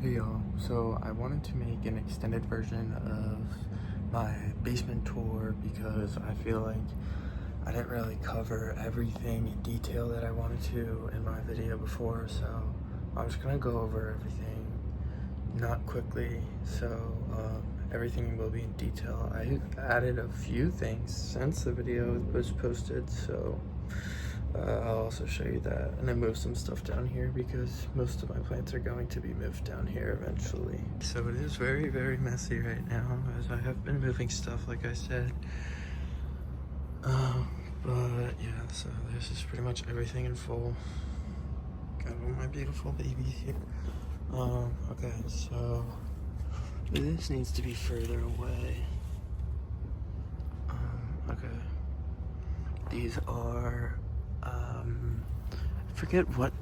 Hey y'all, so I wanted to make an extended version of my basement tour because I feel like I didn't really cover everything in detail that I wanted to in my video before, so I was gonna go over everything, not quickly, so everything will be in detail. I added a few things since the video was posted, so I'll also show you that. And I moved some stuff down here because most of my plants are going to be moved down here eventually. So it is very, very messy right now as I have been moving stuff, like I said. But yeah, so this is pretty much everything in full. Got all my beautiful babies here. Okay, so this needs to be further away. Okay. These are, I forget what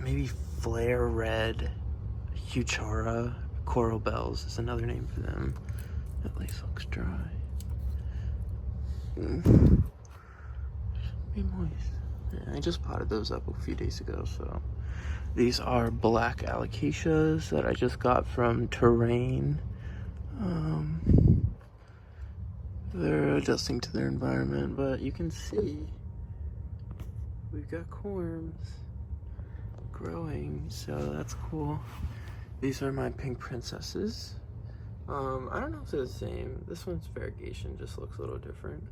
maybe flare red Heuchara coral bells is another name for them. At least looks dry. Be moist. Yeah, I just potted those up a few days ago, so. These are black alocasias that I just got from Terrain. They're adjusting to their environment, but you can see we've got corms growing, so that's cool. These are my pink princesses. I don't know if they're the same. This one's variegation, just looks a little different.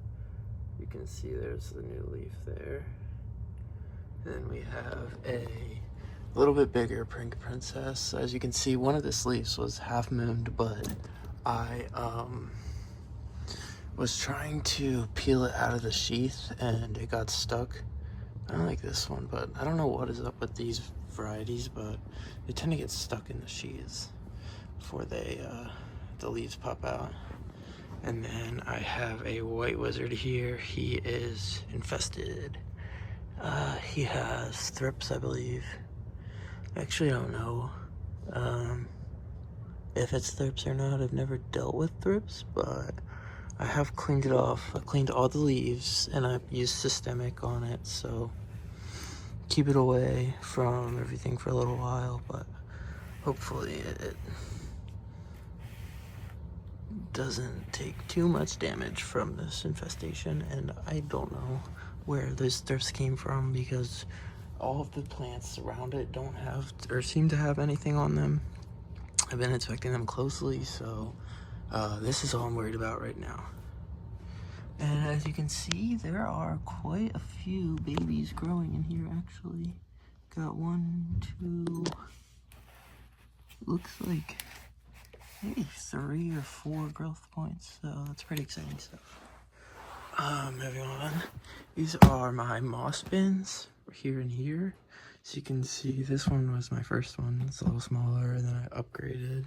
You can see there's the new leaf there. And then we have a little bit bigger pink princess. As you can see, one of the leaves was half mooned, but I was trying to peel it out of the sheath and it got stuck. I don't like this one, but I don't know what is up with these varieties, but they tend to get stuck in the sheaths before the leaves pop out. And then I have a white wizard here. He is infested. He has thrips, I believe. Actually, I don't know if it's thrips or not. I've never dealt with thrips, but I have cleaned it off. I cleaned all the leaves and I've used systemic on it, so keep it away from everything for a little while, but hopefully it doesn't take too much damage from this infestation. And I don't know where those thrips came from because all of the plants around it don't have or seem to have anything on them. I've been inspecting them closely, so this is all I'm worried about right now. And as you can see, there are quite a few babies growing in here, actually. Got 1, 2, looks like maybe 3 or 4 growth points, so that's pretty exciting stuff. Moving on, these are my moss bins here and here. So you can see this one was my first one. It's a little smaller, and then I upgraded.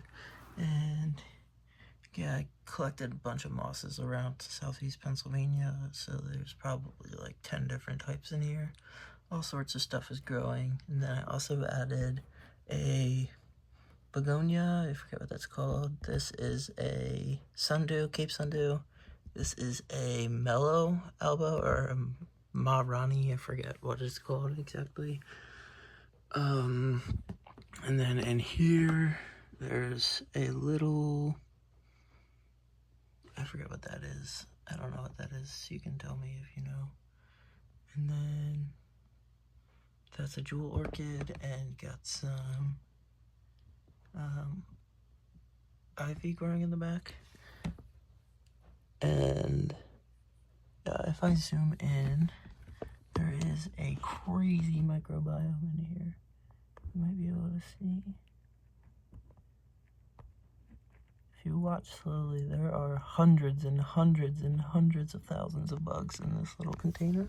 And yeah, I collected a bunch of mosses around southeast Pennsylvania, so there's probably like 10 different types in here. All sorts of stuff is growing. And then I also added a begonia, I forget what that's called. This is a sundew, Cape sundew. This is a mellow alba or a Maharani, I forget what it's called exactly. And then in here, there's a little, I forget what that is. I don't know what that is. You can tell me if you know. And then that's a jewel orchid and got some ivy growing in the back. And if I zoom in, there is a crazy microbiome in here. You might be able to see. If you watch slowly, there are hundreds and hundreds and hundreds of thousands of bugs in this little container.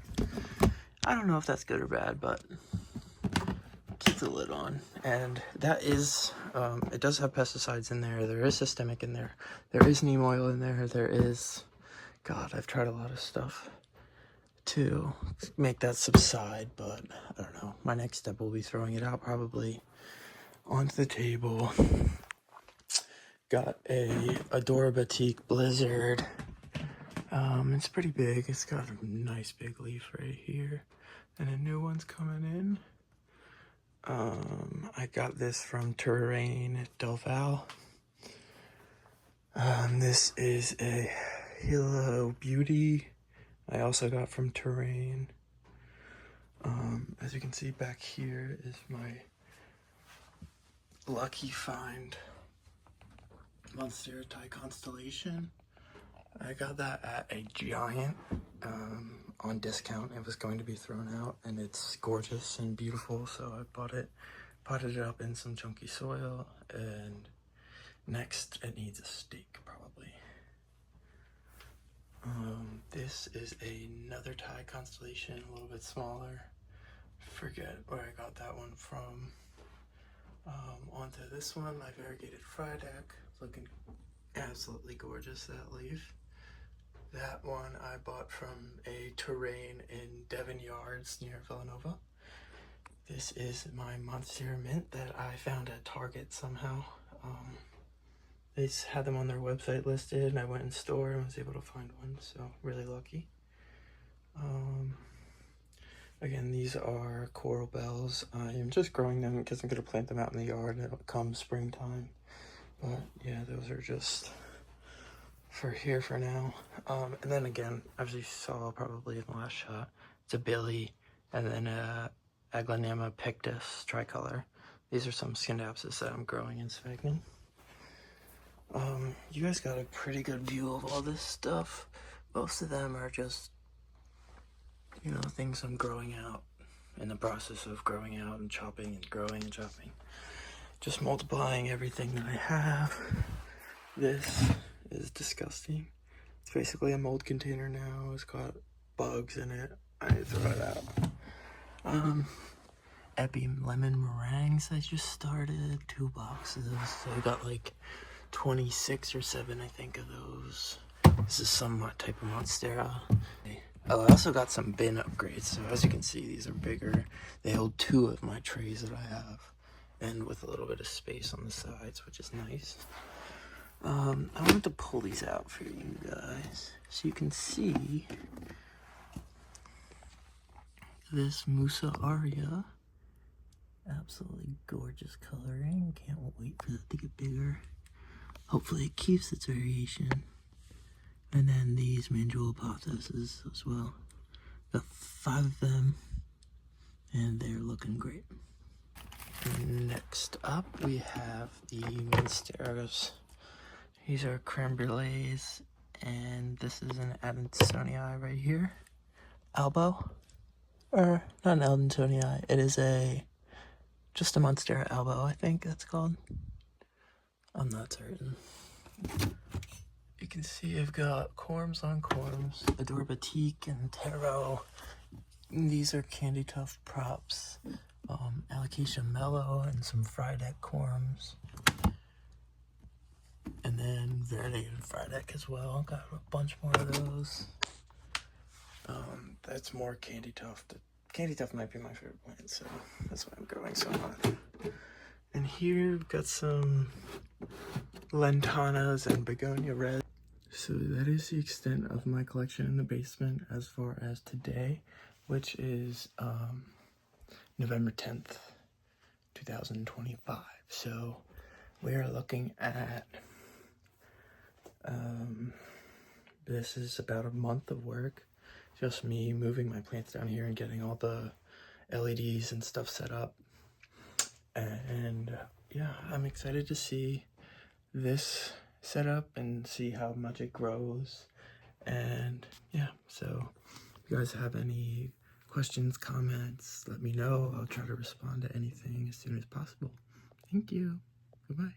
I don't know if that's good or bad, but keep the lid on. And that is, it does have pesticides in there. There is systemic in there. There is neem oil in there. There is, God, I've tried a lot of stuff to make that subside, but I don't know. My next step will be throwing it out probably onto the table. Got a Adora Batik Blizzard. It's pretty big. It's got a nice big leaf right here, and a new one's coming in. I got this from Terrain Del Val. This is a Halo Beauty. I also got from Terrain. As you can see back here is my lucky find Monstera Thai Constellation. I got that at a Giant on discount. It was going to be thrown out, and it's gorgeous and beautiful, so I bought it, potted it up in some chunky soil, and next it needs a stake probably. This is another Thai Constellation, a little bit smaller. Forget where I got that one from. Onto this one, my variegated Frydek, looking absolutely gorgeous, that leaf. That one I bought from a Terrain in Devon Yards near Villanova. This is my Monstera Mint that I found at Target somehow. They had them on their website listed, and I went in store and was able to find one, so really lucky. Again, these are Coral Bells. I am just growing them because I'm going to plant them out in the yard come springtime. But yeah, those are just for here for now. And then again, as you saw probably in the last shot, it's a Billy and then a Aglaonema pictus tricolor. These are some Scindapsus that I'm growing in sphagnum. You guys got a pretty good view of all this stuff. Most of them are just, you know, things I'm growing out, in the process of growing out and chopping and growing and chopping. Just multiplying everything that I have. This is disgusting. It's basically a mold container now. It's got bugs in it. I need to throw it out. Epi lemon meringues I just started. 2 boxes. So I got like 26 or 7, I think, of those. This is some type of Monstera. Oh, I also got some bin upgrades. So as you can see, these are bigger. They hold 2 of my trays that I have, and with a little bit of space on the sides, which is nice. I wanted to pull these out for you guys so you can see this Musa Aria. Absolutely gorgeous coloring. Can't wait for that to get bigger. Hopefully it keeps its variation. And then these Manjula Pothoses as well. Got 5 of them, and they're looking great. Next up, we have the Monsteras. These are creme brulees, and this is an Adansonii right here. Albo, or not an Adansonii. It is just a Monstera Albo, I think that's called. I'm not certain. You can see I've got corms on corms, Adore Batik and Taro. These are Candy Tuft props, Alocasia Mellow, and some Frydek corms. And then variegated Frydek as well. Got a bunch more of those. That's more Candy Tuft. Candy Tuft might be my favorite plant, so that's why I'm growing so much. And here we've got some Lentanas and Begonia Red. So that is the extent of my collection in the basement as far as today, which is November 10th, 2025. So we are looking at, this is about a month of work. Just me moving my plants down here and getting all the LEDs and stuff set up. And yeah, I'm excited to see this set up and see how much it grows. And yeah, so if you guys have any questions, comments, let me know. I'll try to respond to anything as soon as possible. Thank you. Goodbye.